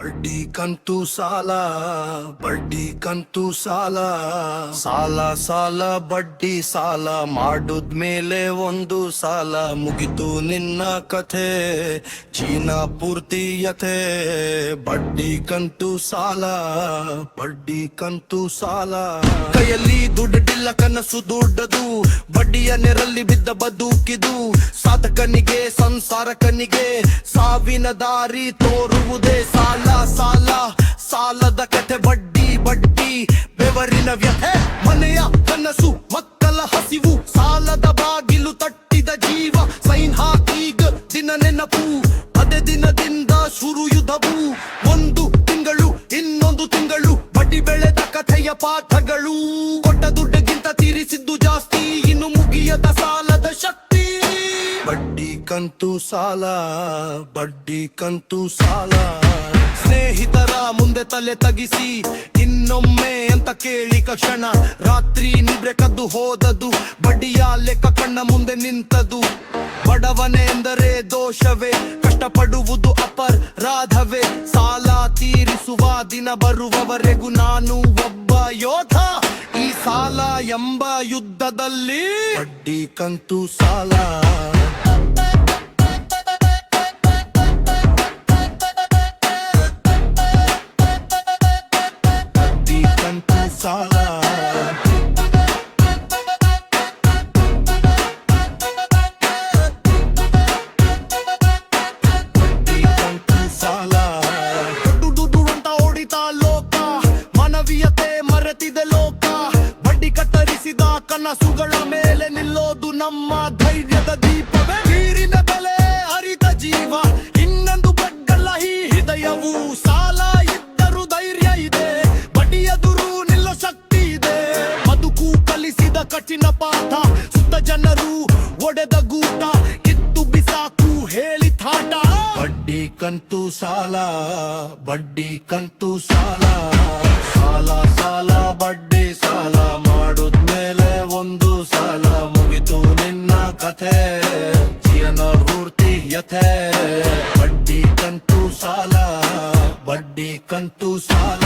ಬಡ್ಡಿ ಕಂತು ಸಾಲ ಬಡ್ಡಿ ಕಂತು ಸಾಲ ಸಾಲ ಸಾಲ ಬಡ್ಡಿ ಸಾಲ ಮಾಡುದ್ಮೇಲೆ ಒಂದು ಸಾಲ ಮುಗಿತು ನಿನ್ನ ಕಥೆ ಚೀನಾ ಪೂರ್ತಿ ಯಥೆ ಬಡ್ಡಿ ಕಂತು ಸಾಲ ಬಡ್ಡಿ ಕಂತು ಸಾಲ ಕೈಯಲ್ಲಿ ದುಡ್ಡಿಲ್ಲ ಕನಸು ದುಡ್ಡದು ಬಡ್ಡಿಯ ನೆರಲ್ಲಿ ಬಿದ್ದ ಬದುಕಿದು ಸಾಧಕನಿಗೆ ಸಂಸಾರಕನಿಗೆ ಸಾವಿನ ದಾರಿ ತೋರುವುದೇ ಸಾಲ ಸಾಲ ಸಾಲದ ಕಥೆ ಬಡ್ಡಿ ಬಡ್ಡಿ ಬೆವರಿನ ವ್ಯಥೆ ಮನೆಯ ಕನಸು ಮಕ್ಕಳ ಹಸಿವು ಸಾಲದ ಬಾಗಿಲು ತಟ್ಟಿದ ಜೀವ ಸೈನ್ ಹಾಕೀಗ ದಿನ ನೆನಪು ಅದೇ ದಿನದಿಂದ ಶುರು ಯುದ್ಧವು ಒಂದು ತಿಂಗಳು ಇನ್ನೊಂದು ತಿಂಗಳು ಬಡ್ಡಿ ಬೆಳೆದ ಕಥೆಯ ಪಾಠಗಳು ಕೊಟ್ಟ ದುಡ್ಡಿಗಿಂತ ತೀರಿಸಿದ್ದು ಜಾಸ್ತಿ ಇನ್ನು ಮುಗಿಯದ ಸಾಲದ ಶಕ್ತಿ ಬಡ್ಡಿ ಕಂತು ಸಾಲ ಬಡ್ಡಿ ಕಂತು ಸಾಲ ಸ್ನೇಹಿತರ ಮುಂದೆ ತಲೆ ತಗ್ಗಿಸಿ ಇನ್ನೊಮ್ಮೆ ಅಂತ ಕೇಳಿ ಕ್ಷಣ ರಾತ್ರಿ ನಿದ್ರೆ ಕದ್ದು ಹೋದದು ಬಡ್ಡಿಯ ಲೆಕ್ಕ ಕಣ್ಣ ಮುಂದೆ ನಿಂತದು ಬಡವನೆ ಎಂದರೆ ದೋಷವೇ ಕಷ್ಟಪಡುವುದು ಅಪರಾಧವೇ ಸಾಲ ತೀರಿಸುವ ದಿನ ಬರುವವರೆಗೂ ನಾನು ಒಬ್ಬ ಯೋಧ ಈ ಸಾಲ ಎಂಬ ಯುದ್ಧದಲ್ಲಿ ಬಡ್ಡಿ ಕಂತು ಸಾಲ ಸಾಲ ದುಡ್ಡು ಅಂತ ಹೊಡಿತಾ ಲೋಕ ಮಾನವೀಯತೆ ಮರೆತಿದೆ ಲೋಕ ಬಡ್ಡಿ ಕತ್ತರಿಸಿದ ಕನಸುಗಳ ಮೇಲೆ ನಿಲ್ಲೋದು ನಮ್ಮ ಧೈರ್ಯದ ದೀಪವೇ ನೀರಿನ ಬೆಲೆ ಹರಿದ ಜೀವ ಇನ್ನೊಂದು ಬಡ್ಡಲ್ಲ ಈ ಹೃದಯವು ಸಾಲ ಇದ್ದರೂ ಧೈರ್ಯ ಇದೆ ಬಡ್ಡಿಯದುರು ನಿಲ್ಲೋ ಶಕ್ತಿ ಇದೆ ಬದುಕು ಕಲಿಸಿದ ಕಠಿಣ ಪಾಠ ಸುತ್ತ ಜನರು ಒಡೆದ ಗೂಟ ಕಿತ್ತು ಬಿಸಾಕು ಹೇಳಿ ಥಾಟ ಬಡ್ಡಿ ಕಂತು ಸಾಲ ಬಡ್ಡಿ ಕಂತು ಸಾಲ ಸಾಲ ಸಾಲ ಬಡ್ಡಿ ಸಾಲ ಮಾಡುದ್ಮೇಲೆ ಒಂದು ಸಾಲ ಮುಗಿತು ನಿನ್ನ ಕಥೆ ಜೀವನ ಪೂರ್ತಿ ಯಥೆ ಬಡ್ಡಿ ಕಂತು ಸಾಲ ಬಡ್ಡಿ ಕಂತು ಸಾಲ